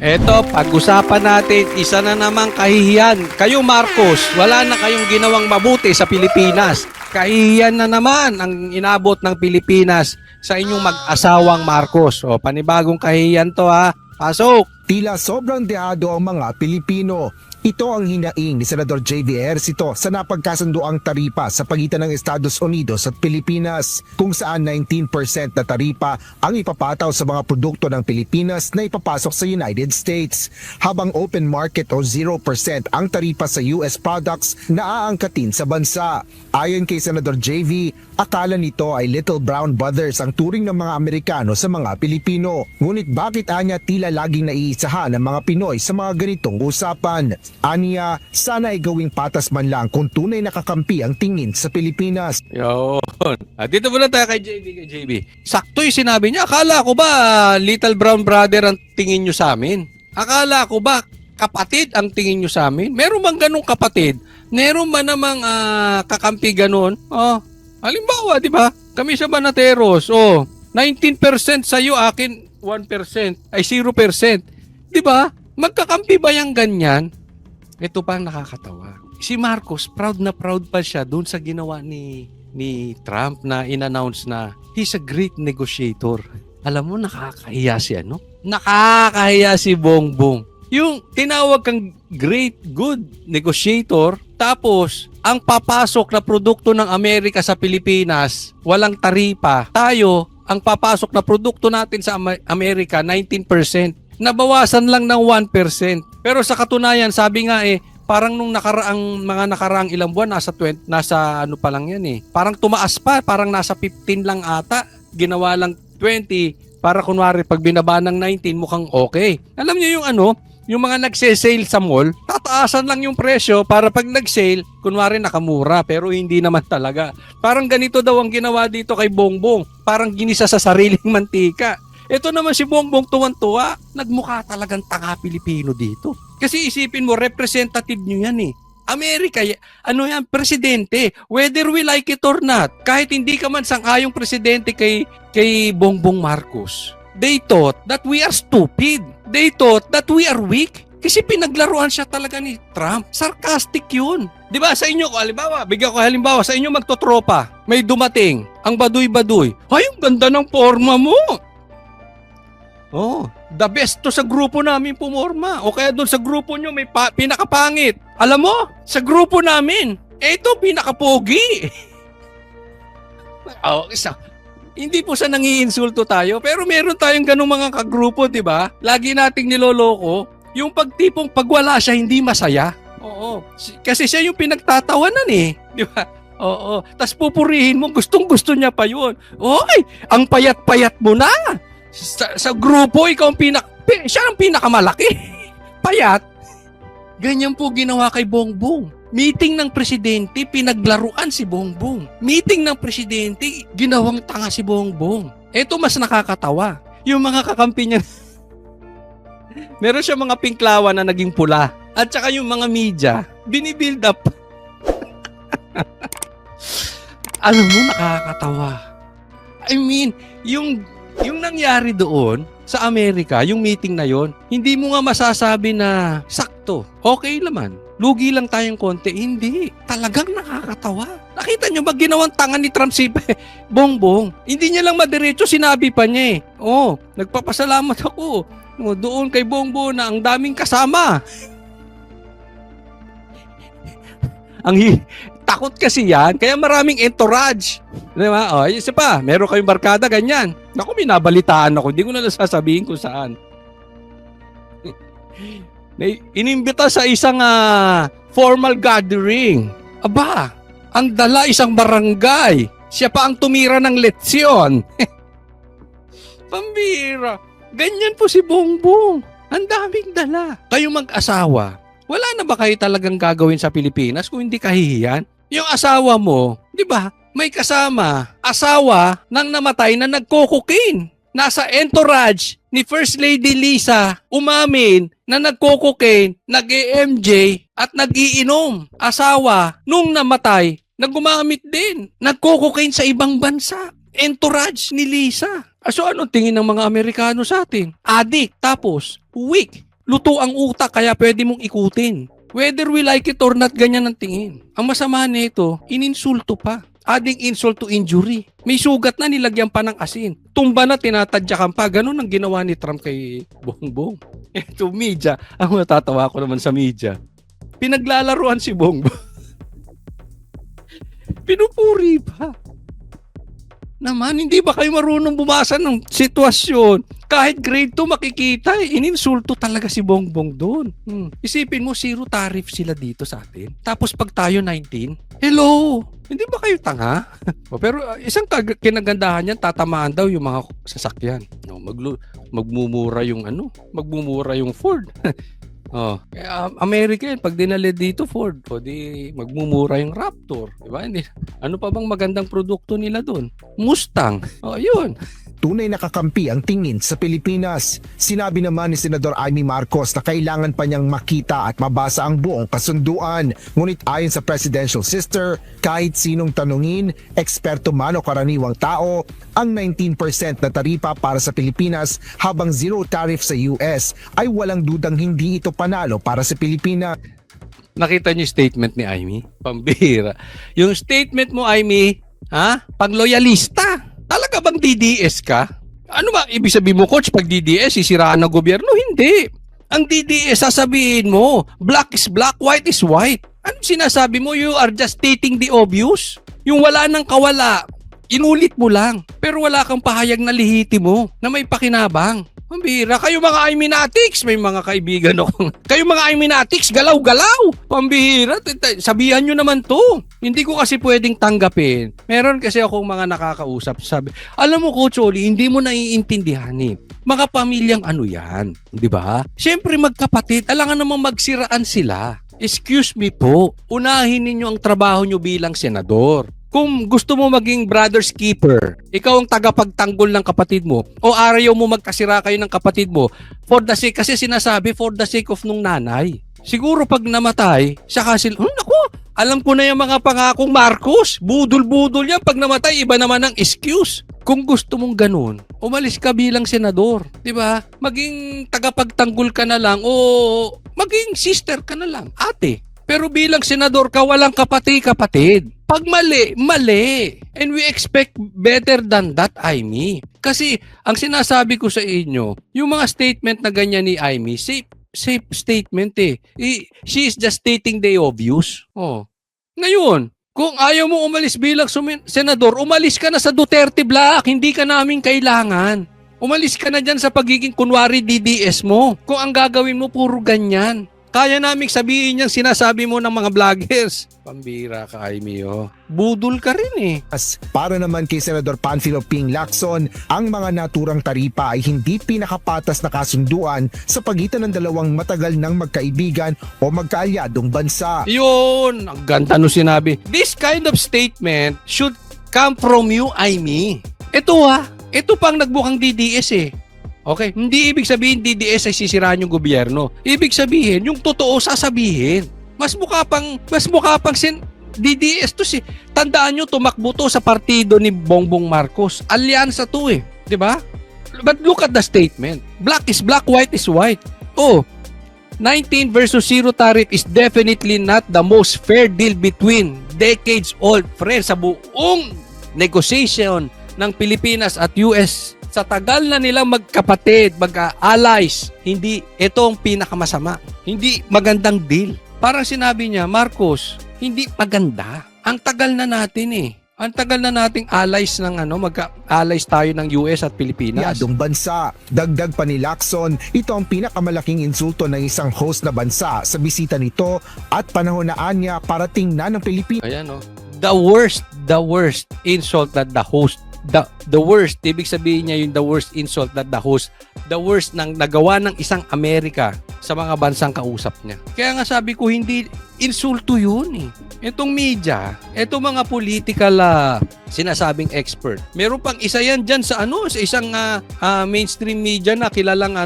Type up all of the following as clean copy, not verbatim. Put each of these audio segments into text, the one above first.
Eto, pag-usapan natin, isa na namang kahihiyan. Kayo Marcos, wala na kayong ginawang mabuti sa Pilipinas. Kahihiyan na naman ang inabot ng Pilipinas sa inyong mag-asawang Marcos. O, panibagong kahihiyan to ha. Pasok! Tila sobrang deado ang mga Pilipino. Ito ang hinaing ni Senador J.V. Ejercito sa napagkasunduang taripa sa pagitan ng Estados Unidos at Pilipinas, kung saan 19% na taripa ang ipapataw sa mga produkto ng Pilipinas na ipapasok sa United States, habang open market o 0% ang taripa sa US products na aangkatin sa bansa. Ayon kay Senador J.V., akala nito ay Little Brown Brothers ang turing ng mga Amerikano sa mga Pilipino. Ngunit bakit anya tila laging naiisahan ng mga Pinoy sa mga ganitong usapan? Aniya, sana ay gawing patas man lang kung tunay nakakampi ang tingin sa Pilipinas. Yun. Dito muna tayo kay JB. Sakto yung sinabi niya. Akala ko ba Little Brown Brother ang tingin nyo sa amin? Akala ko ba kapatid ang tingin nyo sa amin? Meron bang ganung kapatid? Meron ba namang kakampi ganun? Oh, halimbawa, di ba? Kami sa Banateros, 19% sa iyo, akin 1%, ay 0%. Di ba? Magkakampi ba yung ganyan? Ito pa ang nakakatawa. Si Marcos, proud na proud pa siya doon sa ginawa ni Trump na in-announce na he's a great negotiator. Alam mo, nakakahiya si ano? Nakakahiya si Bongbong. Yung tinawag kang great good negotiator, tapos ang papasok na produkto ng Amerika sa Pilipinas, walang taripa. Tayo, ang papasok na produkto natin sa Amerika, 19%. Nabawasan lang ng 1%. Pero sa katunayan, sabi nga parang nung mga nakaraang ilang buwan, nasa ano pa lang yan Parang tumaas pa, parang nasa 15 lang ata. Ginawa lang 20 para kunwari pag binaba ng 19 mukhang okay. Alam niyo yung mga nagse-sale sa mall, tataasan lang yung presyo para pag nag-sale, kunwari nakamura, pero hindi naman talaga. Parang ganito daw ang ginawa dito kay Bongbong. Parang ginisa sa sariling mantika. Ito naman si Bongbong tuwan-tuwa, nagmukha talagang tanga Pilipino dito. Kasi isipin mo, representative nyo yan Amerika, yan, presidente. Whether we like it or not, kahit hindi ka man sang-ayong presidente kay Bongbong Marcos, they thought that we are stupid. They thought that we are weak. Kasi pinaglaruan siya talaga ni Trump. Sarcastic yun. Di ba sa inyo, bigyan ko halimbawa, sa inyo magtotropa, may dumating, ang baduy-baduy. Ay, ang ganda ng forma mo. The best to sa grupo namin pumorma. O kaya doon sa grupo nyo may pinakapangit. Alam mo, sa grupo namin, ito pinakapogi. Hindi po sa nangiinsulto tayo, pero meron tayong ganung mga kagrupo, di ba? Lagi nating niloloko, yung pagtipong pag wala siya, hindi masaya. Oo. Kasi siya yung pinagtatawanan di ba? Oo. Tapos pupurihin mo, gustong-gusto niya pa yun. Oy, ang payat-payat mo na. Sa grupo, ikaw siya ang pinakamalaki. Payat. Ganyan po ginawa kay Bongbong. Meeting ng presidente, pinaglaruan si Bongbong. Meeting ng presidente, ginawang tanga si Bongbong. Ito mas nakakatawa. Yung mga kakampi niya, meron siya mga pinklawan na naging pula. At saka yung mga media, binibuild up. Alam mo, nakakatawa. I mean, yung nangyari doon sa Amerika, yung meeting na yon, hindi mo nga masasabi na sakto. Okay naman. Lugi lang tayong konti. Hindi. Talagang nakakatawa. Nakita nyo ba ginawang tanga ni Trump si Bongbong? Hindi niya lang madiretso, sinabi pa niya nagpapasalamat ako doon kay Bongbong na ang daming kasama. Takot kasi yan, kaya maraming entourage. Di ba? Isa pa, meron kayong barkada, ganyan. Naku, minabalitaan ako. Hindi ko na nasasabihin kung saan. Inimbita sa isang formal gathering. Aba, ang dala isang barangay. Siya pa ang tumira ng leksyon. Pambira. Ganyan po si Bongbong. Ang daming dala. Kayo mag-asawa, wala na ba kayo talagang gagawin sa Pilipinas kung hindi kahihiyan? Yung asawa mo, di ba, may kasama, asawa ng namatay na nagko-cocaine. Nasa entourage ni First Lady Lisa, umamin na nagko-cocaine, nag-EMJ at nag-iinom. Asawa nung namatay, nagumamit din. Nagko-cocaine sa ibang bansa. Entourage ni Lisa. So anong tingin ng mga Amerikano sa atin? Addict, tapos weak. Luto ang utak kaya pwede mong ikutin. Whether we like it or not, ganyan ang tingin. Ang masama nito, ininsulto pa. Adding insult to injury. May sugat na, nilagyan pa ng asin. Tumba na, tinatadyakan pa. Ganun ang ginawa ni Trump kay Bongbong. Ito, media. Ang natatawa ko naman sa media. Pinaglalaruan si Bongbong. Pinupuri pa. Naman, hindi ba kayo marunong bumasa ng sitwasyon? Kahit grade 2 makikita, ininsulto talaga si Bongbong doon. Isipin mo, zero tariff sila dito sa atin. Tapos pag tayo 19, hello! Hindi ba kayo tanga? Pero isang kinagandahan yan, tatamaan daw yung mga sasakyan. No, magmumura yung magmumura yung Ford. America yan, pag dinali dito Ford, di magmumura yung Raptor, di ba? Ano pa bang magandang produkto nila doon? Mustang. Yun. Tunay na kakampi ang tingin sa Pilipinas. Sinabi naman ni Senador Amy Marcos na kailangan pa niyang makita at mabasa ang buong kasunduan. Ngunit ayon sa presidential sister, kahit sinong tanungin, eksperto man o karaniwang tao, ang 19% na taripa para sa Pilipinas habang zero tariff sa US ay walang dudang hindi ito panalo para sa Pilipinas. Nakita niyo yung statement ni Amy? Pambihira. Yung statement mo, Amy, pang-loyalista. Talaga bang DDS ka? Ano ba ibig sabihin mo, coach, pag DDS sisiraan ng gobyerno? Hindi. Ang DDS sasabihin mo, black is black, white is white. Ano sinasabi mo? You are just stating the obvious. Yung wala nang kawala, inulit mo lang. Pero wala kang pahayag na lihiti mo na may pakinabang. Pambihira. Kayo mga Iminatics, may mga kaibigan ako. Kayo mga Iminatics, galaw-galaw. Pambihira. Sabihan nyo naman to. Hindi ko kasi pwedeng tanggapin. Meron kasi akong mga nakakausap. Sabi, alam mo Coach Oli, hindi mo naiintindihan eh. Mga pamilyang ano yan. Di ba? Siyempre magkapatid, alangan namang magsiraan sila. Excuse me po, unahin ninyo ang trabaho nyo bilang senador. Kung gusto mo maging brother's keeper, ikaw ang tagapagtanggol ng kapatid mo, o ayaw mo magkasira kayo ng kapatid mo, for the sake, kasi sinasabi, for the sake of nung nanay. Siguro pag namatay, siya kasi, naku, alam ko na yung mga pangakong Marcos, budol-budol yan, pag namatay, iba naman ang excuse. Kung gusto mong ganun, umalis ka bilang senador, di ba? Maging tagapagtanggol ka na lang, o maging sister ka na lang, ate. Pero bilang senador ka, walang kapatid. Pag mali, mali. And we expect better than that, Amy. Kasi, ang sinasabi ko sa inyo, yung mga statement na ganyan ni Amy, safe statement eh. She is just stating the obvious. Ngayon, kung ayaw mo umalis bilang senador, umalis ka na sa Duterte Black. Hindi ka namin kailangan. Umalis ka na dyan sa pagiging kunwari DDS mo. Kung ang gagawin mo, puro ganyan. Kaya naming sabihin niyang sinasabi mo ng mga vloggers. Pambira ka, Amy, budol ka rin eh. Para naman kay Senador Panfilo Ping Lacson, ang mga naturang taripa ay hindi pinakapatas na kasunduan sa pagitan ng dalawang matagal ng magkaibigan o magkaalyadong bansa. Yun, ang ganda no sinabi. This kind of statement should come from you, Amy. Ito pang nagbukang DDS eh. Okay, hindi ibig sabihin DDS ay sisiraan yung gobyerno. Ibig sabihin, yung totoo sasabihin. Mas mukha pang DDS to si. Tandaan nyo, tumakbo to sa partido ni Bongbong Marcos. Alyansa to eh, 'di ba? But look at the statement. Black is black, white is white. 19 versus 0 tariff is definitely not the most fair deal between decades-old friends sa buong negotiation ng Pilipinas at US. Sa tagal na nilang magkapatid, mag-allies, hindi ito ang pinakamasama. Hindi magandang deal. Parang sinabi niya, Marcos, hindi maganda. Ang tagal na natin eh. Ang tagal na nating allies ng mag-allies tayo ng US at Pilipinas. Yadong bansa. Dagdag pa ni Lacson, ito ang pinakamalaking insulto ng isang host na bansa sa bisita nito at panahon na anya parating na ng Pilipinas. Ayan the worst insult that the host the worst, ibig sabihin niya yung the worst insult that the host, the worst nang nagawa ng isang Amerika sa mga bansang kausap niya. Kaya nga sabi ko, hindi insulto yun eh. Itong media, itong mga political sinasabing expert. Meron pang isa yan dyan sa sa isang mainstream media na kilalang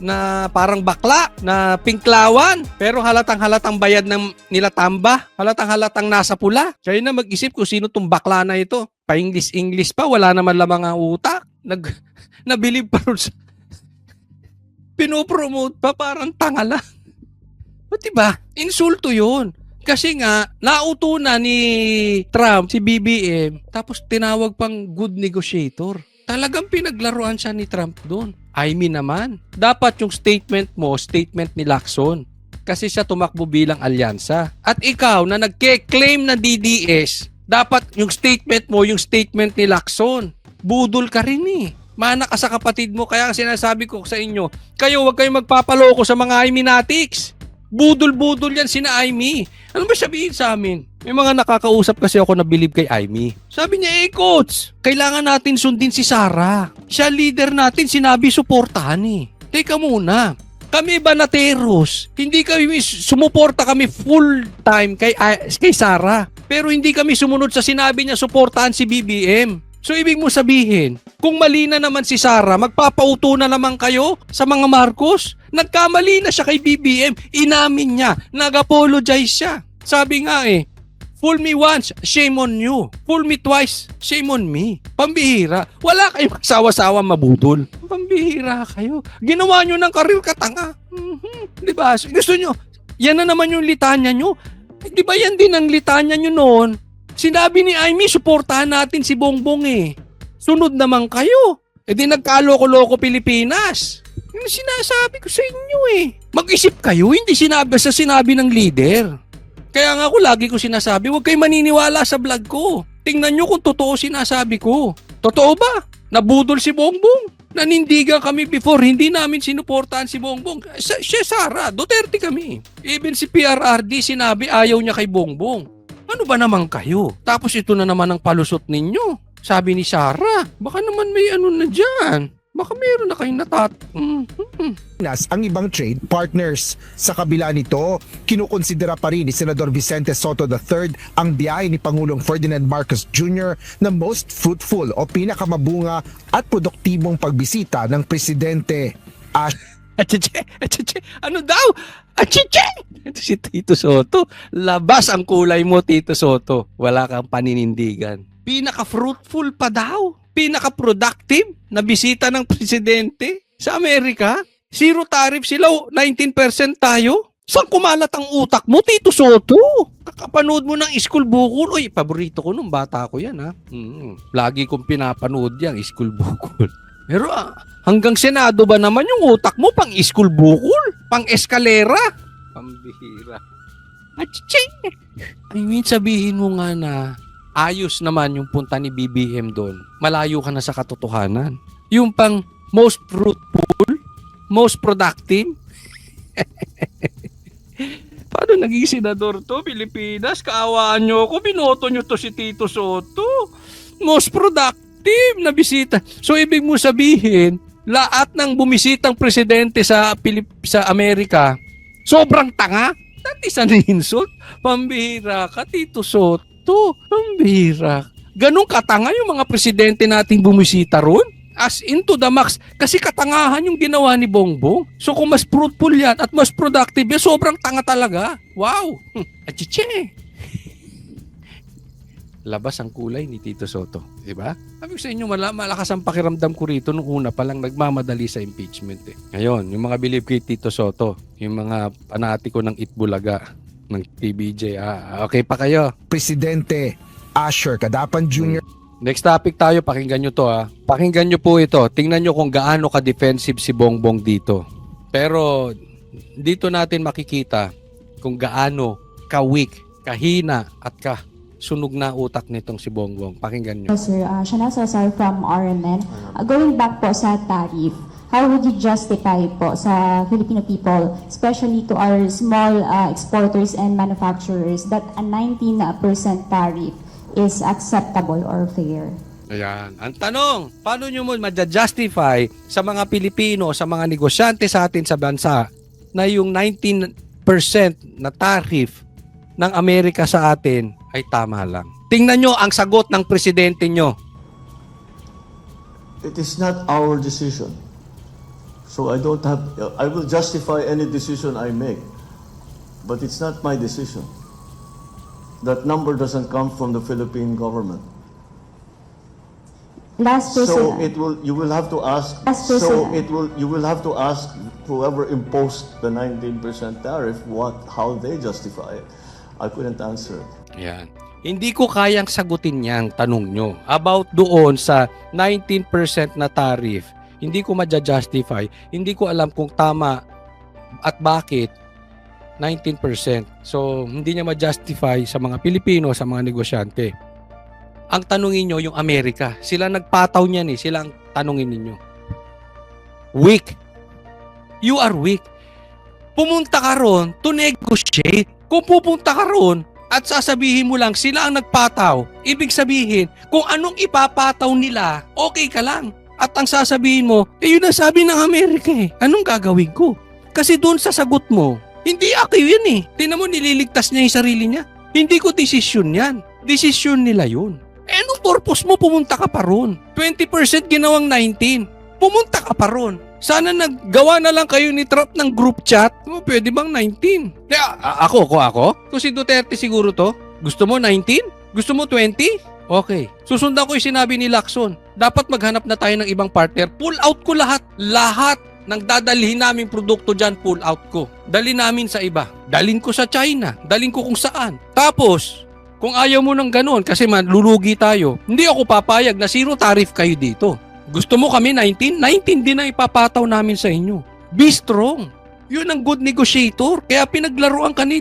na parang bakla, na pinklawan, pero halatang bayad ng nila tamba, halatang nasa pula. Siya na mag-isip kung sino tong bakla na ito. Pa-English pa, wala naman lamang ang utak. Nabilib pa rin sa pinopromote pa, parang tanga lang. O diba? Insulto yun. Kasi nga, nauto na ni Trump, si BBM, tapos tinawag pang good negotiator. Talagang pinaglaruan siya ni Trump doon. I mean naman, dapat yung statement mo, statement ni Lacson. Kasi siya tumakbo bilang alyansa. At ikaw na nagke-claim na DDS, dapat yung statement mo, yung statement ni Lacson. Budol ka rin eh. Mana ka sa kapatid mo, kaya sinasabi ko sa inyo, kayo huwag kayong magpapaloko sa mga Iminatics. Budol-budol yan sina Aimee. Ano ba sabihin sa amin? May mga nakakausap kasi ako na believe kay Aimee. Sabi niya, coach, kailangan natin sundin si Sara. Siya leader natin, sinabi suportahan eh. Teka muna, kami banateros, hindi kami sumuporta kami full time kay Sara. Pero hindi kami sumunod sa sinabi niya suportahan si BBM. So ibig mo sabihin, kung mali na naman si Sara, magpapauto na naman kayo sa mga Marcos? Nagkamali na siya kay BBM, inamin niya, nag-apologize siya. Sabi nga fool me once, shame on you. Fool me twice, shame on me. Pambihira. Wala kayong kasawa-sawa mabudol. Pambihira kayo. Ginawa nyo ng karir katanga. Diba? Gusto nyo, yan na naman yung litanya nyo. Di ba yan din ang litanya nyo noon? Sinabi ni Aimee, suportahan natin si Bongbong eh. Sunod naman kayo. E di nagkaloko-loko Pilipinas. Yung sinasabi ko sa inyo eh. Mag-isip kayo, hindi sinabi ng leader. Kaya nga ako lagi ko sinasabi, huwag kayo maniniwala sa vlog ko. Tingnan nyo kung totoo sinasabi ko. Totoo ba? Nabudol si Bongbong. Nanindigan kami before, hindi namin sinuportahan si Bongbong. Siya Sara, Duterte kami. Even si PRRD sinabi ayaw niya kay Bongbong. Ano ba naman kayo? Tapos ito na naman ang palusot ninyo. Sabi ni Sara, baka naman may ano na dyan. Baka meron na kayong Ang ibang trade partners. Sa kabila nito, kinukonsidera pa rin ni Senador Vicente Soto III ang biyahe ni Pangulong Ferdinand Marcos Jr. na most fruitful o pinakamabunga at produktibong pagbisita ng presidente. Ano daw? Ito si Tito Soto. Labas ang kulay mo, Tito Soto. Wala kang paninindigan. Pinaka-fruitful pa daw. Pinaka-productive na bisita ng presidente sa Amerika. Zero tariff sila, 19% tayo. Saan kumalat ang utak mo, Tito Soto? Kakapanood mo ng School Bukol. Uy, paborito ko nung bata ko yan, ha? Lagi kong pinapanood yan, School Bukol. Pero hanggang Senado ba naman yung utak mo pang School Bukol? Pang eskalera? Pambihira. I mean, sabihin mo nga na ayos naman yung punta ni BBM doon. Malayo ka na sa katotohanan. Yung pang most fruitful, most productive. Paano naging senador to, Pilipinas? Kaawaan nyo ako, binoto nyo to si Tito Soto. Most productive na bisita. So ibig mo sabihin, lahat ng bumisitang presidente sa Amerika, sobrang tanga? That is an insult. Pambihira ka, Tito Soto. Pambihira. Ganun katanga yung mga presidente nating bumisita ron? As into the max. Kasi katangahan yung ginawa ni Bongbong. So kung mas fruitful yan at mas productive yan, sobrang tanga talaga. Wow! Achiche! Labas ang kulay ni Tito Soto. Diba? Sabi ko sa inyo, malakas ang pakiramdam ko rito nung una pa lang nagmamadali sa impeachment. Ngayon, yung mga believe kay Tito Soto, yung mga panatiko ng Itbulaga, ng TBJ, okay pa kayo? Presidente Asher Kadapan Jr. Next topic tayo, pakinggan nyo to ha. Pakinggan nyo po ito. Tingnan nyo kung gaano ka-defensive si Bongbong dito. Pero dito natin makikita kung gaano ka-weak, kahina at sunog na utak nitong si Bongbong. Pakinggan nyo. Sir, Shana Salazar from RMN. Going back po sa tariff, how would you justify po sa Filipino people, especially to our small exporters and manufacturers, that a 19% tariff is acceptable or fair? Ayan. Ang tanong, paano nyo mo ma-justify sa mga Pilipino, sa mga negosyante sa atin sa bansa na yung 19% na tariff ng Amerika sa atin ay tama lang? Tingnan nyo ang sagot ng presidente nyo. It is not our decision. So I will justify any decision I make. But it's not my decision. That number doesn't come from the Philippine government. Last So person. you will have to ask. Last So person. you will have to ask whoever imposed the 19% tariff how they justify it. I couldn't answer. Yan. Hindi ko kayang sagutin yang tanong nyo about doon sa 19% na tariff. Hindi ko ma-justify. Hindi ko alam kung tama at bakit 19%. So, hindi niya ma-justify sa mga Pilipino, sa mga negosyante. Ang tanungin nyo, yung Amerika. Sila nagpataw niyan eh. Sila ang tanungin ninyo. Weak. You are weak. Pumunta ka ron to negotiate. Kung pupunta ka ron at sasabihin mo lang sila ang nagpataw, ibig sabihin, kung anong ipapataw nila, okay ka lang. At ang sasabihin mo, yun ang sabi ng Amerika eh. Anong gagawin ko? Kasi doon sa sagot mo, hindi ako yun eh. Tingnan mo, nililigtas niya yung sarili niya. Hindi ko desisyon yan. Desisyon nila yun. Eh, anong purpose mo pumunta ka pa ron? 20% ginawang 19. Pumunta ka pa ron. Sana naggawa na lang kayo ni Trump ng group chat. Pwede bang 19? Ako? Kung si Duterte siguro to, gusto mo 19? Gusto mo 20? Okay. Susundan ko yung sinabi ni Lacson. Dapat maghanap na tayo ng ibang partner. Pull out ko lahat. Lahat ng dadalhin naming produkto dyan, pull out ko. Dali namin sa iba. Dalin ko sa China. Dalin ko kung saan. Tapos, kung ayaw mo ng ganun kasi malulugi tayo, hindi ako papayag na zero tariff kayo dito. Gusto mo kami 19? 19 din na ipapataw namin sa inyo. Be strong. Yun ang good negotiator. Kaya pinaglaruan ka ni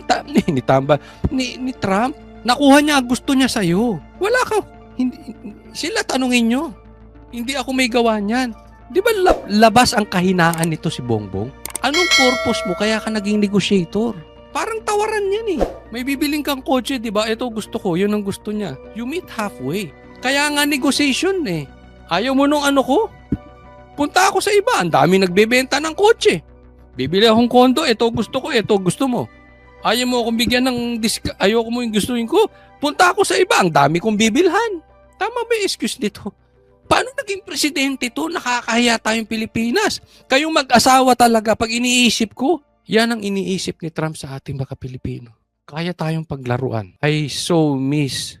Trump. Nakuha niya ang gusto niya sa'yo. Wala ka. Sila tanungin nyo. Hindi ako may gawa niyan. Di ba labas ang kahinaan nito si Bongbong? Anong purpose mo kaya ka naging negotiator? Parang tawaran yan eh. May bibiling kang kotse, di ba? Ito gusto ko, yun ang gusto niya. You meet halfway. Kaya nga negotiation eh. Ayaw mo nung ano ko? Punta ako sa iba. Ang dami nagbebenta ng kotse. Bibili akong kondo. Ito gusto ko. Ito gusto mo. Ayaw mo akong bigyan ng ayaw mo yung gustuin ko. Punta ako sa iba. Ang dami kong bibilhan. Tama ba yung excuse nito? Paano naging presidente to? Nakakahiya tayong Pilipinas. Kayong mag-asawa talaga. Pag iniisip ko, yan ang iniisip ni Trump sa ating mga Pilipino. Kaya tayong paglaruan. I so miss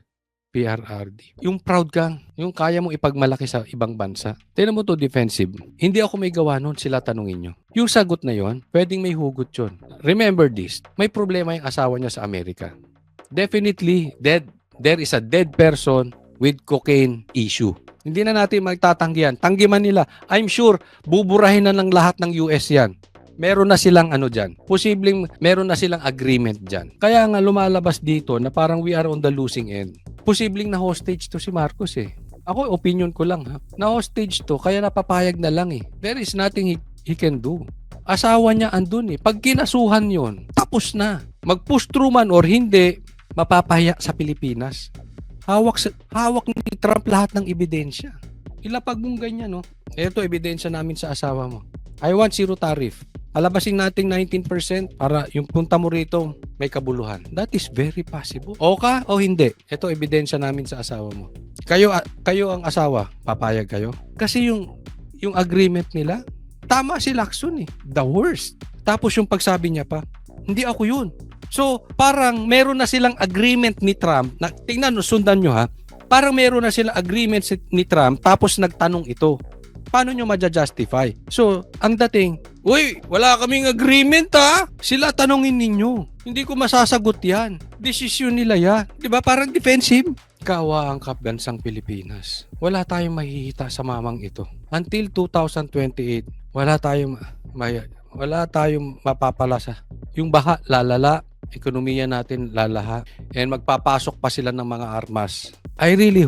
PRRD. Yung proud kang, yung kaya mong ipagmalaki sa ibang bansa. Tignan mo to defensive. Hindi ako may gawa nun, sila tanungin nyo. Yung sagot na yon, pwedeng may hugot yun. Remember this, may problema yung asawa niya sa Amerika. Definitely, there is a dead person with cocaine issue. Hindi na natin magtatanggihan. Tanggiman nila. I'm sure, buburahin na ng lahat ng US yan. Meron na silang ano dyan. Posibleng meron na silang agreement dyan. Kaya nga lumalabas dito na parang we are on the losing end. Posibleng na hostage to si Marcos eh. Ako, opinion ko lang ha. Na hostage to, kaya napapayag na lang eh. There is nothing he can do. Asawa niya andun eh. Pag kinasuhan yon, tapos na. Mag-push through man or hindi, mapapahiya sa Pilipinas. Hawak ni Trump lahat ng ebidensya. Ilapag mong ganyan no. Ito ebidensya namin sa asawa mo. I want zero tariff. Alabasin natin 19% para yung punta mo rito may kabuluhan. That is very possible. O ka o hindi. Ito ebidensya namin sa asawa mo. Kayo ang asawa, papayag kayo? Kasi yung agreement nila, tama si Lacson eh. The worst. Tapos yung pagsabi niya pa, hindi ako yun. So, parang meron na silang agreement ni Trump. Tingnan, sundan nyo ha. Parang meron na silang agreement ni Trump tapos nagtanong ito. Paano nyo ma-justify? So, ang dating, uy, wala kaming agreement ha. Sila tanongin ninyo. Hindi ko masasagot yan. Desisyon nila yan. Diba? Parang defensive. Kawa ang kabansang Pilipinas. Wala tayong mahihita sa mamang ito. Until 2028, wala tayong mapapalasa. Yung baha, lalala. Ekonomiya natin, lalaha. And magpapasok pa sila ng mga armas. I really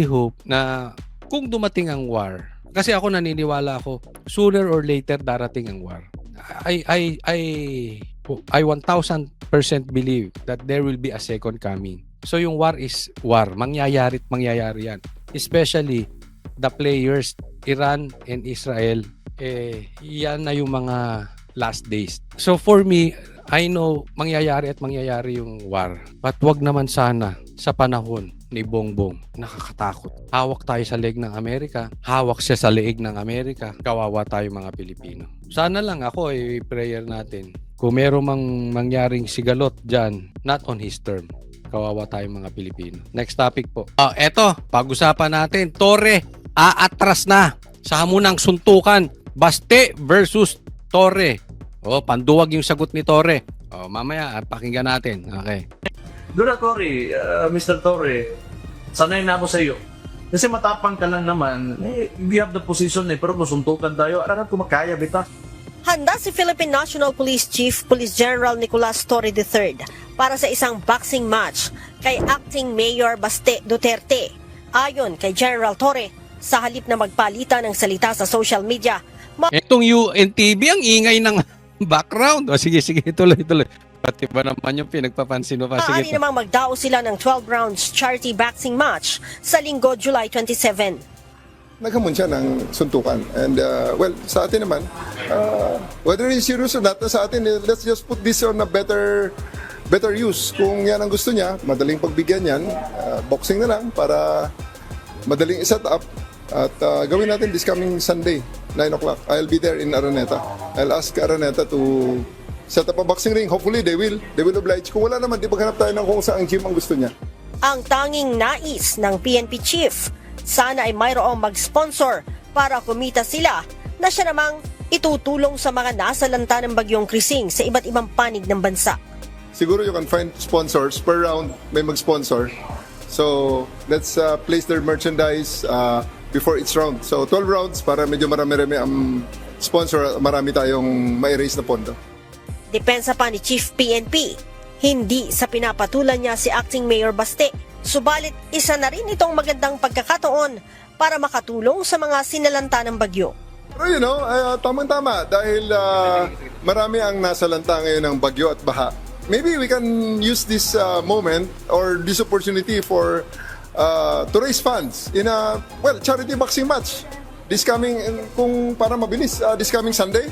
hope na kung dumating ang war, kasi ako naniniwala ako, sooner or later darating ang war. I 1000% believe that there will be a second coming. So yung war is war. Mangyayari yan. Especially the players, Iran and Israel, yan na yung mga last days. So for me, I know mangyayari yung war. But wag naman sana sa panahon ni Bongbong. Nakakatakot. Hawak tayo sa leeg ng Amerika. Hawak siya sa leeg ng Amerika. Kawawa tayo mga Pilipino. Sana lang ako prayer natin. Kung meron mang mangyaring sigalot dyan, not on his term. Kawawa tayo mga Pilipino. Next topic po. Eto, pag-usapan natin. Torre. aatras na sa hamunang suntukan. Baste versus Torre. Panduwag yung sagot ni Torre. Mamaya, pakinggan natin. Okay. Dura Torre, Mr. Torre, sanay na ako sa iyo. Kasi matapang ka lang naman, we have the position pero kung suntukan tayo, alam ko makaya, bita. Handa si Philippine National Police Chief Police General Nicolas Torre III para sa isang boxing match kay Acting Mayor Baste Duterte. Ayon kay General Torre, sa halip na magpalitan ng salita sa social media, Itong UNTV, ang ingay ng background. Sige, tuloy. Pati ba naman yung pinagpapansin mo pa? maaari Sige. namang magdao sila ng 12 rounds charity boxing match sa linggo, July 27. Naghamon siya ng suntukan. And well, sa atin naman, whether he's serious or not, sa atin, let's just put this on a better use. Kung yan ang gusto niya, madaling pagbigyan yan, boxing na lang para madaling iset up. At gawin natin this coming Sunday, 9 o'clock. I'll be there in Araneta. I'll ask Araneta to set up a boxing ring. Hopefully, they will oblige. Kung wala naman, di maghanap tayo ng kung saan gym ang gusto niya. Ang tanging nais ng PNP chief, sana ay mayroong mag-sponsor para kumita sila na siya namang itutulong sa mga nasalanta ng bagyong Krising sa iba't ibang panig ng bansa. Siguro you can find sponsors. Per round, may mag-sponsor. So, let's place their merchandise before each round. So, 12 rounds para medyo marami-rami ang sponsor. Marami tayong ma-erase na pondo. Depensa pa ni Chief PNP, hindi sa pinapatulan niya si Acting Mayor Baste. Subalit isa na rin itong magandang pagkakataon para makatulong sa mga sinalanta ng bagyo. Pero tamang-tama dahil marami ang nasalanta ngayon ng bagyo at baha. Maybe we can use this moment or this opportunity for to raise funds in a charity boxing match. This coming, kung para mabilis, this coming Sunday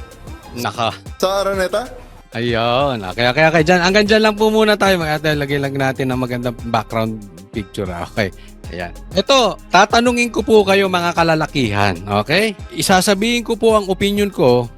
sa Araneta. Ayun. Kaya dyan. Hanggang dyan lang po muna tayo. Lagay lang natin ng magandang background picture. Okay. Ayan. Ito, tatanungin ko po kayo mga kalalakihan. Okay? Isasabihin ko po ang opinion ko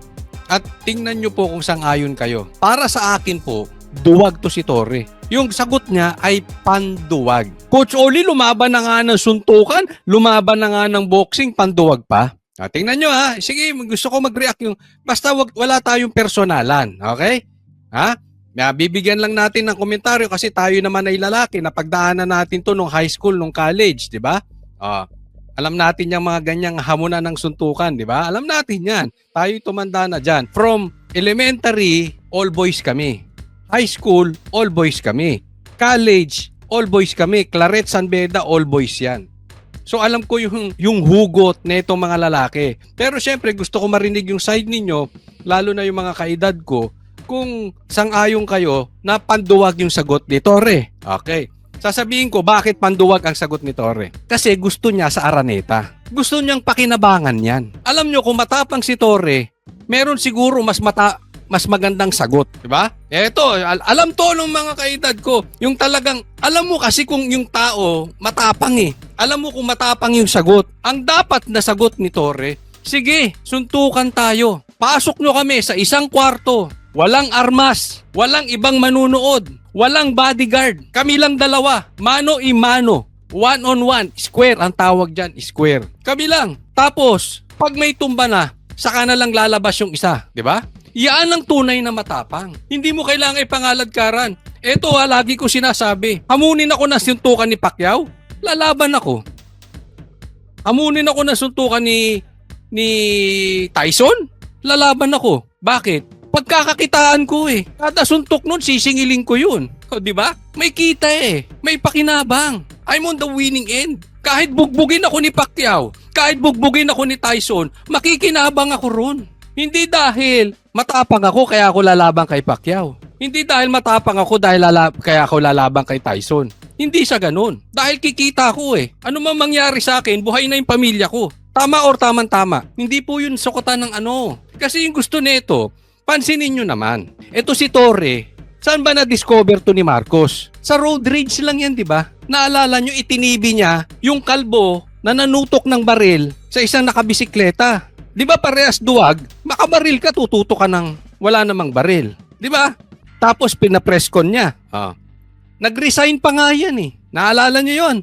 at tingnan nyo po kung sang-ayon kayo. Para sa akin po, duwag to si Torre. Yung sagot niya ay panduwag. Coach Oli, lumaban na nga ng suntukan, lumaban na nga ng boxing, panduwag pa. Tingnan nyo ha. Sige, gusto ko mag-react yung... Basta wala tayong personalan. Okay? Ha? Bibigyan lang natin ng komentaryo kasi tayo naman ay lalaki. Napagdaanan natin to nung high school, nung college. Di ba? Alam natin yung mga ganyang hamunan ng suntukan. Di ba? Alam natin yan. Tayo tumanda na dyan. From elementary, all boys kami. High school, all boys kami. College, all boys kami. Claret, San Beda, all boys yan. So alam ko yung hugot na itong mga lalaki. Pero syempre gusto ko marinig yung side ninyo, lalo na yung mga kaedad ko, kung sang-ayon kayo na panduwag yung sagot ni Torre. Okay. Sasabihin ko bakit panduwag ang sagot ni Torre. Kasi gusto niya sa Araneta. Gusto niyang pakinabangan yan. Alam nyo kung matapang si Torre, meron siguro mas magandang sagot, di ba? Eto, alam to ng mga kaedad ko. Yung talagang, alam mo kasi kung yung tao matapang eh. Alam mo kung matapang yung sagot. Ang dapat na sagot ni Torre, sige, suntukan tayo. Pasok nyo kami sa isang kwarto. Walang armas, walang ibang manunood, walang bodyguard. Kami lang dalawa, mano-i-mano. One-on-one, square ang tawag dyan, square. Kami lang. Tapos, pag may tumba na, saka na lang lalabas yung isa, di ba? Yan ang tunay na matapang. Hindi mo kailangan ipangaladkaran. Eto lagi ko sinasabi. Hamunin ako ng suntukan ni Pacquiao, lalaban ako. Hamunin ako ng suntukan ni Tyson, lalaban ako. Bakit? Pagkakakitaan ko eh. Kada suntok nun, sisingilin ko yun. O, di ba? May kita eh. May pakinabang. I'm on the winning end. Kahit bugbugin ako ni Pacquiao, kahit bugbugin ako ni Tyson, makikinabang ako ron. Hindi dahil matapang ako kaya ako lalaban kay Pacquiao. Hindi dahil matapang ako kaya ako lalaban kay Tyson. Hindi sa ganun. Dahil kikita ko eh. Ano man mangyari sa akin, buhay na yung pamilya ko. Tama or tamang-tama. Hindi po yun sukutan ng ano. Kasi yung gusto nito, pansinin nyo naman. Ito si Torre, saan ba na-discover to ni Marcos? Sa road rage lang yan, di ba? Naalala nyo, itinibi niya yung kalbo na nanutok ng baril sa isang nakabisikleta. Di ba parehas duwag? Makabaril ka, tututo ka ng wala namang baril. Di ba? Tapos pinapreskon niya. Nag-resign pa nga yan eh. Naalala nyo yun?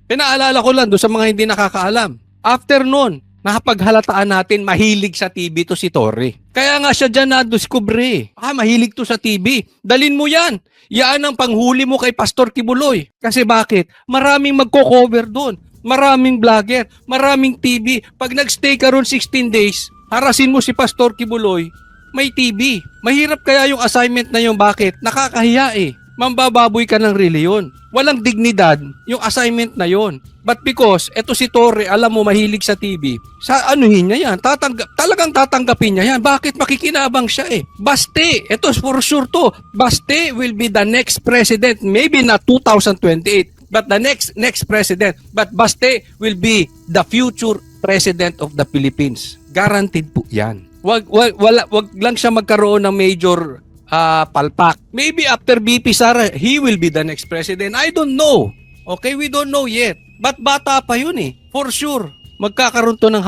Pinaalala ko lang doon sa mga hindi nakakaalam. After nun, nakapaghalataan natin mahilig sa TV to si Torre. Kaya nga siya dyan na-discover. Mahilig to sa TV. Dalin mo yan. Yan ang panghuli mo kay Pastor Kibuloy. Kasi bakit? Maraming magko-cover doon. Maraming vlogger. Maraming TV. Pag nagstay ka ron 16 days, harasin mo si Pastor Kibuloy, may TV. Mahirap kaya yung assignment na yun. Bakit? Nakakahiya eh. Mambababoy ka ng reliyon. Walang dignidad yung assignment na yon. But because eto si Torre, alam mo mahilig sa TV, sa anuhin niya yan, talagang tatanggapin niya yan. Bakit? Makikinabang siya eh. Baste, eto for sure to, Baste will be the next president, maybe not 2028, but the next president. But Baste will be the future president of the Philippines. Guaranteed po yan. Wag lang siya magkaroon ng major palpak. Maybe after BP Sara, he will be the next president. I don't know. Okay, we don't know yet. But bata pa yun eh. For sure. Magkakaroon to ng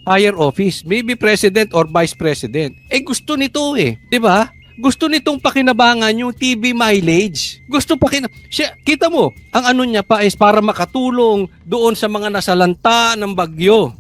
higher office. Maybe president or vice president. Gusto nito eh. 'Di ba? Gusto nitong pakinabangan yung TV mileage. Kita mo, ang ano niya pa is para makatulong doon sa mga nasalanta ng bagyo.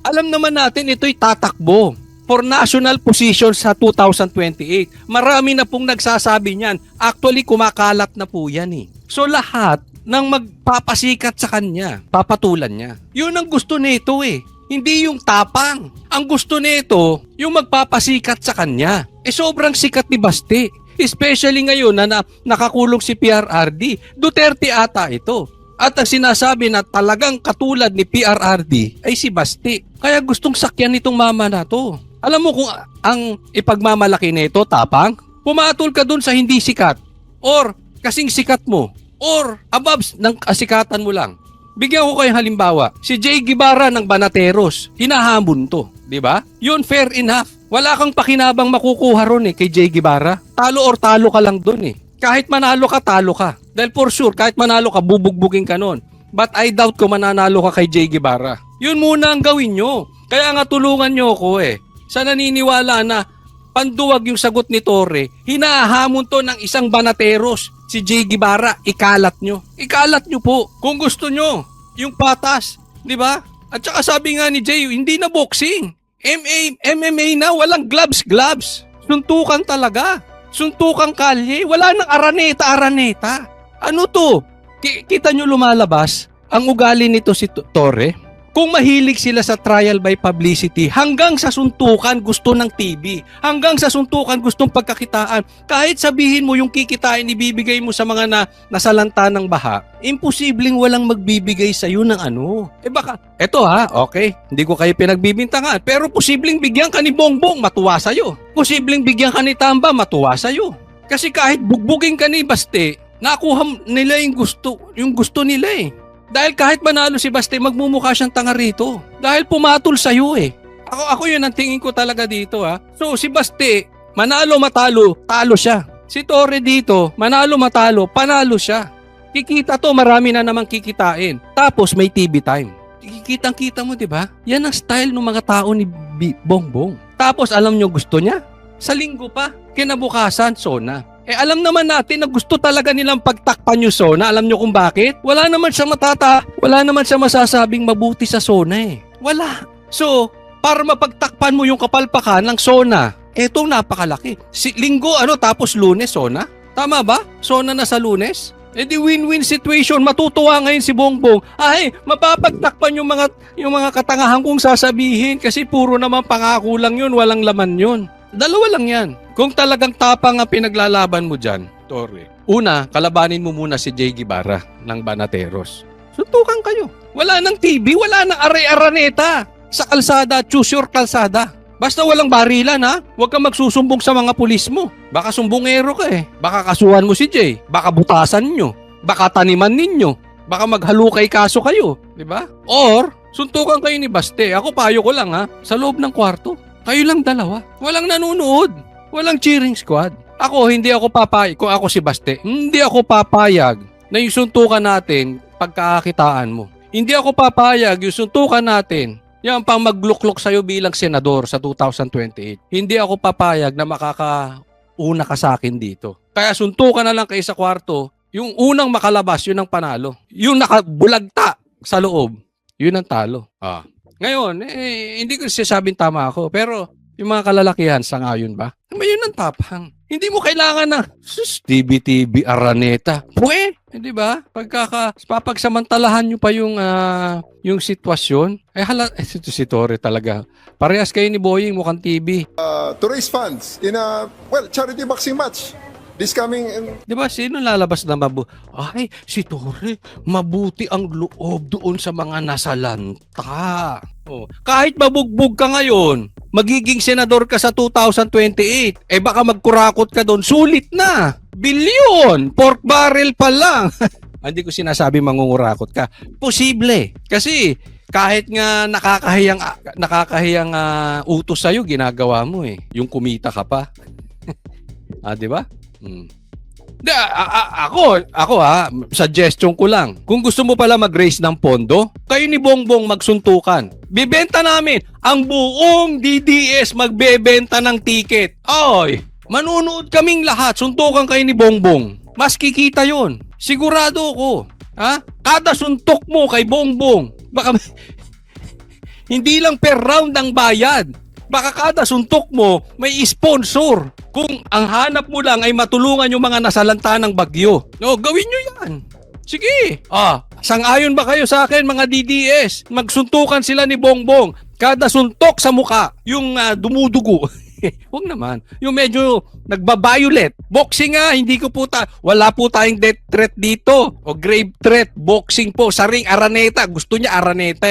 Alam naman natin ito'y tatakbo for national position sa 2028. Marami na pong nagsasabi niyan. Actually, kumakalat na po yan eh. So lahat ng magpapasikat sa kanya, papatulan niya. Yun ang gusto nito eh. Hindi yung tapang. Ang gusto nito, yung magpapasikat sa kanya. Sobrang sikat ni Baste. Especially ngayon na nakakulong si PRRD. Duterte ata ito. At ang sinasabi na talagang katulad ni PRRD ay si Baste. Kaya gustong sakyan nitong mama na to. Alam mo kung ang ipagmamalaki nito, tapang? Pumatol ka dun sa hindi sikat. Or kasing sikat mo. Or above ng kasikatan mo lang. Bigyan ko kayong halimbawa. Si Jay Guevara ng Banateros. Hinahamon to. Diba? Yun fair enough. Wala kang pakinabang makukuha ron kay Jay Guevara. Talo or talo ka lang dun Kahit manalo ka, talo ka. Dahil for sure, kahit manalo ka, bubugbugin ka nun. But I doubt kung mananalo ka kay Jay Guevara. Yun muna ang gawin nyo. Kaya nga tulungan nyo ako Sa naniniwala na panduwag yung sagot ni Torre, hinahamon to ng isang Banateros, si Jay Guevara, ikalat nyo. Ikalat nyo po. Kung gusto nyo, yung patas. Di ba? At saka sabi nga ni Jay, hindi na boxing. MMA na, walang gloves. Suntukan talaga. Suntukan kalye. Wala nang araneta. Ano to? Kita nyo lumalabas ang ugali nito si Torre? Kung mahilig sila sa trial by publicity, hanggang sa suntukan gusto ng TV, hanggang sa suntukan gustong pagkakitaan, kahit sabihin mo yung kikitain ibibigay mo sa mga nasalanta ng baha, imposibleng walang magbibigay sa iyo ng ano. Baka, eto okay, hindi ko kayo pinagbibintangan, pero posibleng bigyan ka ni Bongbong, matuwa sa'yo. Posibleng bigyan ka ni Tamba, matuwa sa'yo. Kasi kahit bugbugin ka ni Baste, nakuha nila yung gusto nila Dahil kahit manalo si Baste, magmumukha siyang tanga rito. Dahil pumatol sa'yo Ako yun ang tingin ko talaga dito So si Baste, manalo matalo, talo siya. Si Torre dito, manalo matalo, panalo siya. Kikita to, marami na namang kikitain. Tapos may TV time. Kikitang-kita mo, di ba? Yan ang style ng mga tao ni Bongbong. Tapos alam nyo gusto niya? Sa linggo pa, kinabukasan, SONA. Alam naman natin na gusto talaga nilang pagtakpan yung SONA. Alam nyo kung bakit? Wala naman siya masasabing mabuti sa SONA Wala. So, para mapagtakpan mo yung kapalpakan ng SONA, etong napakalaki. Linggo, tapos Lunes, SONA? Tama ba? SONA na sa Lunes? Di win-win situation. Matutuwa ngayon si Bongbong. Mapapagtakpan yung mga katangahan kong sasabihin kasi puro naman pangako lang yun, walang laman yun. Dalawa lang yan. Kung talagang tapang ang pinaglalaban mo dyan, Torre, una, kalabanin mo muna si Jay Guevara ng Banateros. Suntukan kayo. Wala nang TV, wala nang araneta. Sa kalsada, choose your kalsada. Basta walang barilan Huwag kang magsusumbong sa mga pulis mo. Baka sumbongero ka Baka kasuhan mo si Jay. Baka butasan nyo. Baka taniman ninyo. Baka maghalukay kaso kayo. Diba? Or, suntukan kayo ni Baste. Ako payo ko lang sa loob ng kwarto. Kayo lang dalawa. Walang nanonood. Walang cheering squad. Hindi ako papayag. Kung ako si Baste, hindi ako papayag na yung suntukan natin pagkakakitaan mo. Hindi ako papayag yung suntukan natin yan pang magluklok sa'yo bilang senador sa 2028. Hindi ako papayag na makakauna ka sa akin dito. Kaya suntukan na lang kayo sa kwarto. Yung unang makalabas, yun ang panalo. Yung nakabulagta sa loob, yun ang talo. Ngayon, hindi ko sinasabing tama ako, pero yung mga kalalakihan, sangayon ba? Ngayon ang tapang. Hindi mo kailangan ng TV, Araneta. Hindi ba? Papagsamantalahan nyo pa yung sitwasyon. Ito si Torre talaga. Parehas kayo ni Boying, mukhang TV. To raise funds in a, charity boxing match. This coming Di ba? Sino lalabas na ay, si Torre, mabuti ang loob doon sa mga nasalanta. Oh, kahit mabugbog ka ngayon, magiging senador ka sa 2028, baka magkurakot ka doon, sulit na. Bilyon! Pork barrel pa lang. Hindi ko sinasabi mangungurakot ka. Posible. Kasi kahit nga nakakahiyang utos sa'yo, ginagawa mo Yung kumita ka pa. Di ba? Ako suggestion ko lang. Kung gusto mo pala mag-raise ng pondo, kayo ni Bongbong magsuntukan. Bibenta namin. Ang buong DDS magbebenta ng ticket. Oy, manunood kaming lahat. Suntukan kayo ni Bongbong. Mas kikita yon. Sigurado ko. Kada suntok mo kay Bongbong, baka hindi lang per round ang bayad. Baka kada suntok mo, may sponsor. Kung ang hanap mo lang ay matulungan yung mga nasalanta ng bagyo. No, gawin nyo yan. Sige. Sang-ayon ba kayo sa akin mga DDS? Magsuntukan sila ni Bongbong. Kada suntok sa muka, yung dumudugo. Huwag naman. Yung medyo nagba-violet. Boxing hindi ko wala po tayong death threat dito. O grave threat. Boxing po. Sa ring, Araneta. Gusto niya Araneta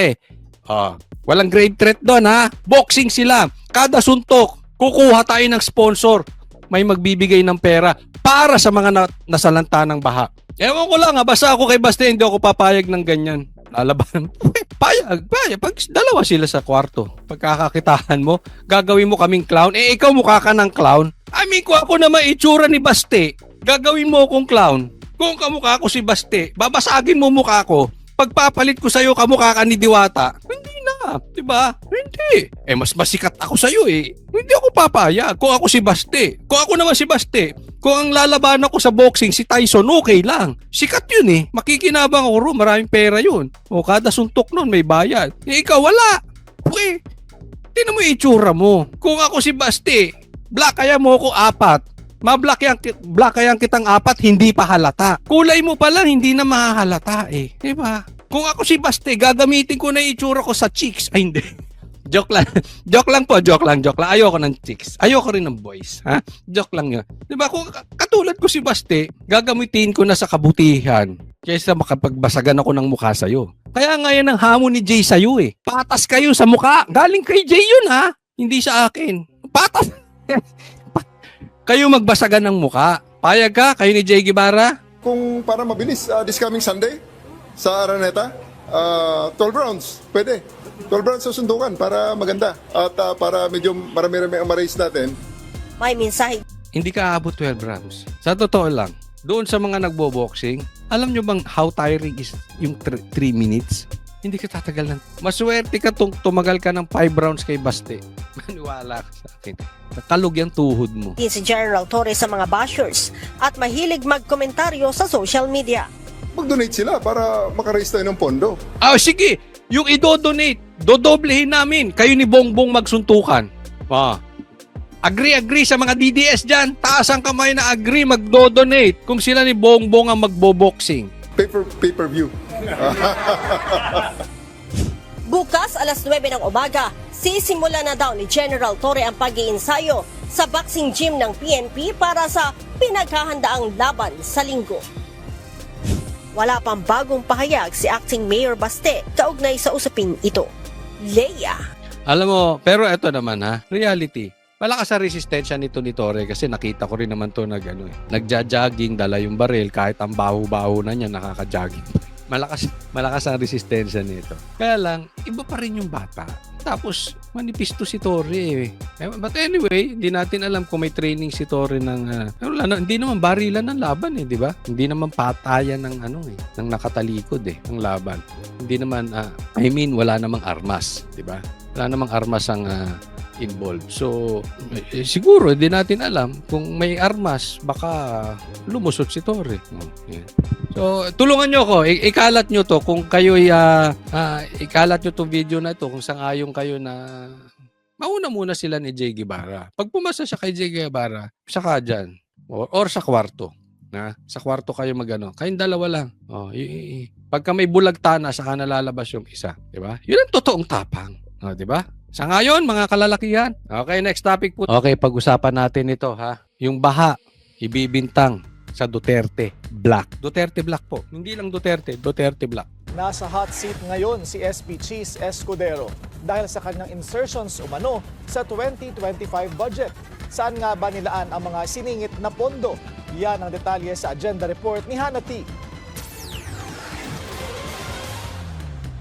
Walang grave threat doon Boxing sila. Kada suntok, kukuha tayo ng sponsor. May magbibigay ng pera para sa mga nasalanta ng baha. Ewan ko lang basta ako kay Baste, hindi ako papayag ng ganyan. Lalaban. Payag. Pag dalawa sila sa kwarto, pagkakakitaan mo, gagawin mo kaming clown. Ikaw mukha ka ng clown. Kung ako naman itsura ni Baste, gagawin mo akong clown. Kung kamukha ko si Baste, babasagin mo mukha ko. Pagpapalit ko sa'yo, kamukha ka ni Diwata. Hindi na, diba? Hindi. Mas masikat ako sa'yo Hindi ako papayag kung ako si Baste. Kung ako naman si Baste, kung ang lalaban ako sa boxing si Tyson, okay lang. Sikat yun Makikinabang ako maraming pera yun. O kada suntok nun may bayad. Ikaw wala. Tingnan mo yung itsura mo. Kung ako si Baste, black kaya mo ako 4. Black kayang kitang 4, hindi pa halata. Kulay mo pa lang, hindi na mahahalata Diba? Kung ako si Baste, gagamitin ko na yung itsura ko sa chicks. Ay, hindi. Joke lang. Joke lang. Ayoko ng chicks. Ayoko rin ng boys. Joke lang yun. Diba? Kung katulad ko si Baste, gagamitin ko na sa kabutihan kaysa makapagbasagan ako ng mukha sa'yo. Kaya nga yan ang hamon ni Jay sa'yo Patas kayo sa mukha. Galing kay Jay yun Hindi sa akin. Patas. Kayo magbasagan ng muka. Payag ka? Kayo ni Jay Guevara? kung para mabilis, this coming Sunday sa Araneta, 12 rounds, pwede. 12 rounds sa sundukan para maganda at para medyo marami-rami ang ma-raise natin. May mensahe Hindi ka aabot 12 rounds. Sa totoo lang, doon sa mga nagbo-boxing, alam nyo bang how tiring is yung 3 minutes? Hindi ka tatagal ng... Maswerte ka tumagal ka ng 5 rounds kay Baste. Maniwala ka sa akin. Nakalog yung tuhod mo. din si General Torre sa mga bashers at mahilig magkomentaryo sa social media. Mag-donate sila para maka-raise tayo ng pondo. Sige! Yung i-donate, dodoblehin namin. Kayo ni Bongbong magsuntukan. Agree sa mga DDS dyan. Taas ang kamay na agree mag-donate kung sila ni Bongbong ang magbo-boxing. Pay-per-view. Bukas alas 9 ng umaga, sisimula na daw ni General Torre ang pag-iinsayo sa boxing gym ng PNP para sa pinaghahandaang laban sa linggo. Wala pang bagong pahayag si Acting Mayor Baste kaugnay sa usaping ito. Leia. Alam mo, pero eto naman reality. Malakas ang resistensya nito ni Torre kasi nakita ko rin naman to nagja-jogging, dala yung baril, kahit ang baho-baho na niya, nakaka-jogging. Malakas ang resistensya nito. Kaya lang, iba pa rin yung bata. Tapos, manipis to si Torre But anyway, hindi natin alam kung may training si Torre ng... hindi naman barilan ng laban di ba? Hindi naman patayan ng ng nakatalikod ng laban. Hindi naman, wala namang armas, di ba? Wala namang armas ang... involved. So, siguro, hindi natin alam kung may armas, baka lumusot si Torre. So, tulungan nyo ako. Ikalat nyo to kung kayo'y ikalat nyo tong video na to kung sangayon kayo na mauna muna sila ni Jay Guevara. Pag pumasa siya kay Jay Guevara, saka dyan. Or sa kwarto. Na? Sa kwarto kayo magano. Kayong dalawa lang. Oh, pagka may bulagtana, saka nalalabas yung isa. Diba? Yun ang totoong tapang. Oh, diba? Sa ngayon, mga kalalakihan. Okay, next topic po. Okay, pag-usapan natin ito, ha? Yung baha, ibibintang sa Duterte Black. Duterte Black po. Hindi lang Duterte, Duterte Black. Nasa hot seat ngayon si SP Cheese Escudero dahil sa kanyang insertions umano sa 2025 budget. Saan nga ba nilaan ang mga siningit na pondo? Yan ang detalye sa agenda report ni Hannah T.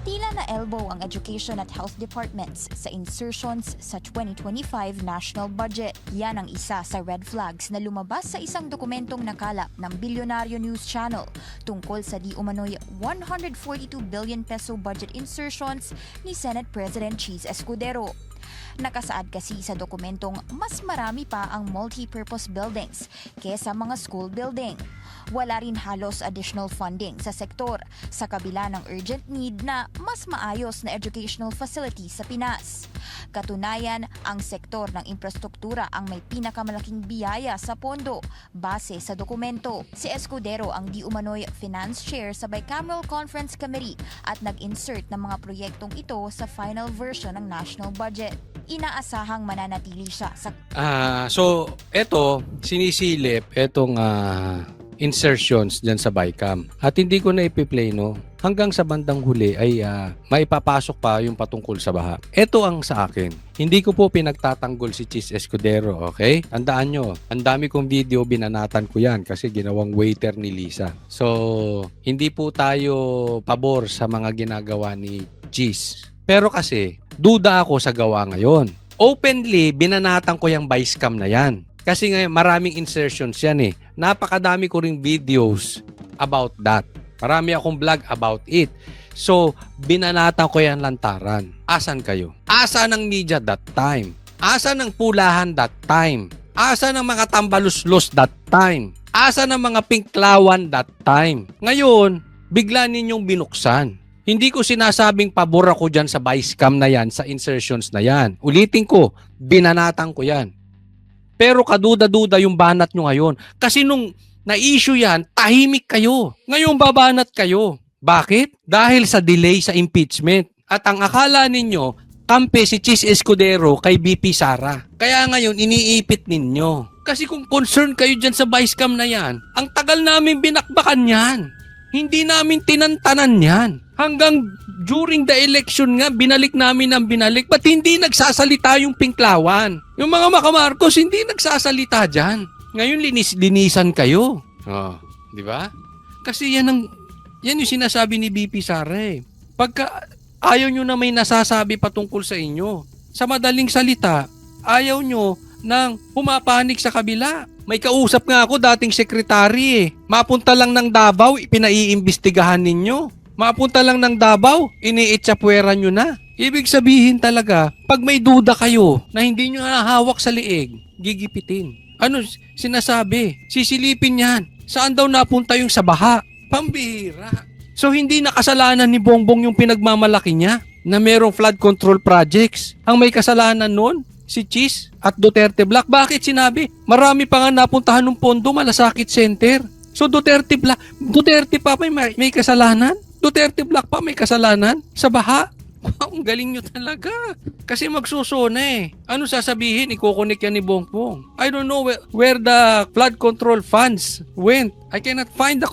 Tila na elbow ang education at health departments sa insertions sa 2025 national budget. Yan ang isa sa red flags na lumabas sa isang dokumentong nakalap ng Bilyonaryo News Channel tungkol sa di umano'y 142 billion peso budget insertions ni Senate President Cheese Escudero. Nakasaad kasi sa dokumentong mas marami pa ang multi-purpose buildings kesa mga school building. Wala rin halos additional funding sa sektor sa kabila ng urgent need na mas maayos na educational facility sa Pinas. Katunayan, ang sektor ng infrastruktura ang may pinakamalaking biyaya sa pondo base sa dokumento. Si Escudero ang di umano'y finance chair sa Bicameral Conference Committee at nag-insert ng mga proyektong ito sa final version ng national budget. Inaasahang mananatili siya sa... So, eto, sinisilip, etong insertions dyan sa Bicam. At hindi ko na ipi-play, no? Hanggang sa bandang huli ay maipapasok pa yung patungkol sa baha. Ito ang sa akin. Hindi ko po pinagtatanggol si Cheese Escudero, okay? Tandaan nyo, ang dami kong video, binanatan ko yan kasi ginawang waiter ni Lisa. So, hindi po tayo pabor sa mga ginagawa ni Cheese. Pero kasi, duda ako sa gawa ngayon. Openly, binanatan ko yung vice cam na yan. Kasi ngayon, maraming insertions yan eh. Napakadami ko ring videos about that. Marami akong vlog about it. So, binanatan ko yan lantaran. Asan kayo? Asan ang media that time? Asan ang pulahan that time? Asan ang mga tambaluslos that time? Asan ang mga pinklawan that time? Ngayon, bigla ninyong binuksan. Hindi ko sinasabing pabor ako dyan sa vice cam na yan, sa insertions na yan. Ulitin ko, binanatan ko yan. Pero kaduda-duda yung banat nyo ngayon. Kasi nung na-issue yan, tahimik kayo. Ngayon babanat kayo. Bakit? Dahil sa delay sa impeachment. At ang akala ninyo, kampe si Cheese Escudero kay BP Sara. Kaya ngayon, iniipit ninyo. Kasi kung concerned kayo dyan sa vice cam na yan, ang tagal namin binakbakan yan. Hindi namin tinantanan yan. Hanggang during the election nga, binalik namin ang binalik. Ba't hindi nagsasalita yung pinklawan? Yung mga makamarcos, hindi nagsasalita dyan. Ngayon, linisan kayo. Oh, di ba? Kasi yan yung sinasabi ni BP Sara eh. Pagka ayaw nyo na may nasasabi patungkol sa inyo, sa madaling salita, ayaw nyo nang pumapanik sa kabila. May kausap nga ako, dating sekretary eh. Mapunta lang ng Davao, pinaiimbestigahan ninyo. Mapunta lang ng Davao, iniitsapwera nyo na. Ibig sabihin talaga, pag may duda kayo na hindi nyo nahawak sa liig, gigipitin. Ano sinasabi? Sisilipin yan. Saan daw napunta yung sa baha? Pambihira. So hindi nakasalanan ni Bongbong yung pinagmamalaki niya na merong flood control projects. Ang may kasalanan nun, si Cheese at Duterte Black. Bakit sinabi? Marami pa nga napuntahan ng pondo, Malasakit Center. So Duterte Black, Duterte pa may kasalanan? Duterte Black pa may kasalanan sa baha? Ang galing nyo talaga. Kasi magsusuna eh. Ano sasabihin? Ikukunik yan ni Bongbong. I don't know where the flood control funds went. I cannot find the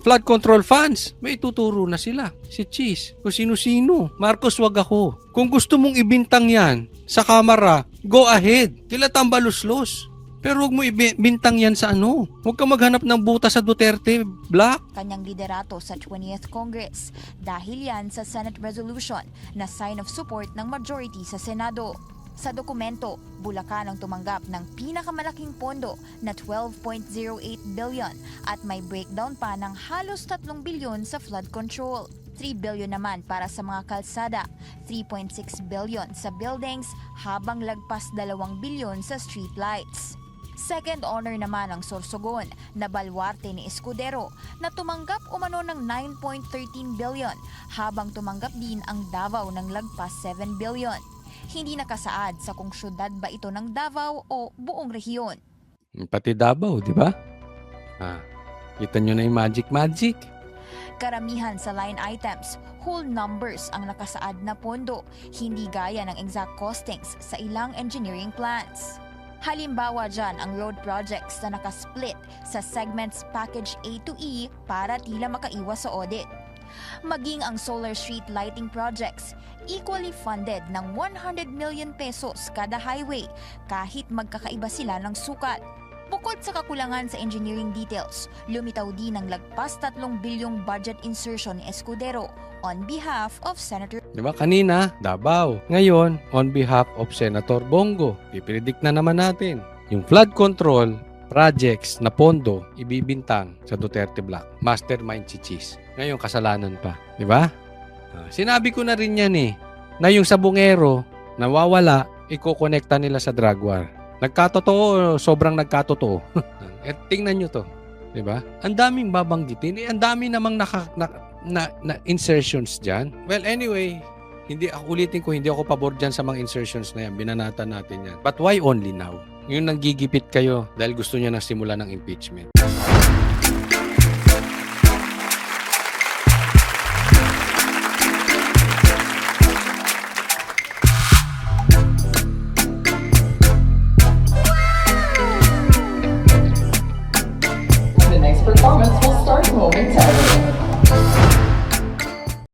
flood control funds. May tuturo na sila. Si Cheese. Kung sino-sino. Marcos, wag ako. Kung gusto mong ibintang yan sa kamera, go ahead. Kila tambaluslos. Pero huwag mo ibintang yan sa ano. Huwag ka maghanap ng buta sa Duterte Black. Kanyang liderato sa 20th Congress dahil yan sa Senate resolution na sign of support ng majority sa Senado. Sa dokumento, Bulacan ang tumanggap ng pinakamalaking pondo na 12.08 billion at may breakdown pa ng halos 3 bilyon sa flood control. 3 billion naman para sa mga kalsada, 3.6 billion sa buildings habang lagpas 2 bilyon sa street lights. Second honor naman ang Sorsogon na balwarte ni Escudero na tumanggap umano ng 9.13 billion habang tumanggap din ang Davao ng lagpas 7 billion. Hindi nakasaad sa kung syudad ba ito ng Davao o buong rehiyon. Pati Davao, di ba? Kita nyo na yung magic. Karamihan sa line items, whole numbers ang nakasaad na pondo, hindi gaya ng exact costings sa ilang engineering plans. Halimbawa dyan ang road projects na nakasplit sa segments package A to E para tila makaiwas sa audit. Maging ang solar street lighting projects, equally funded ng 100 million pesos kada highway kahit magkakaiba sila ng sukat. Bukod sa kakulangan sa engineering details, lumitaw din ang lagpas 3 bilyong budget insertion ni Escudero on behalf of Senator. Di ba? Kanina, Davao. Ngayon, on behalf of Senator Bongo. Pipredict na naman natin. Yung flood control projects na pondo, ibibintang sa Duterte Black. Mastermind si Cheese. Ngayon, kasalanan pa. Di ba? Sinabi ko na rin yan na yung sabungero, nawawala, ikokonekta nila sa drug war. Nagkatotoo, sobrang nagkatotoo. Tingnan nyo to. Diba? Ang daming babanggitin. Ang dami namang na insertions dyan. Well, anyway, ulitin ko, hindi ako pabor dyan sa mga insertions na yan. Binanatan natin yan. But why only now? Yung nanggigipit kayo dahil gusto niya na simula ng impeachment.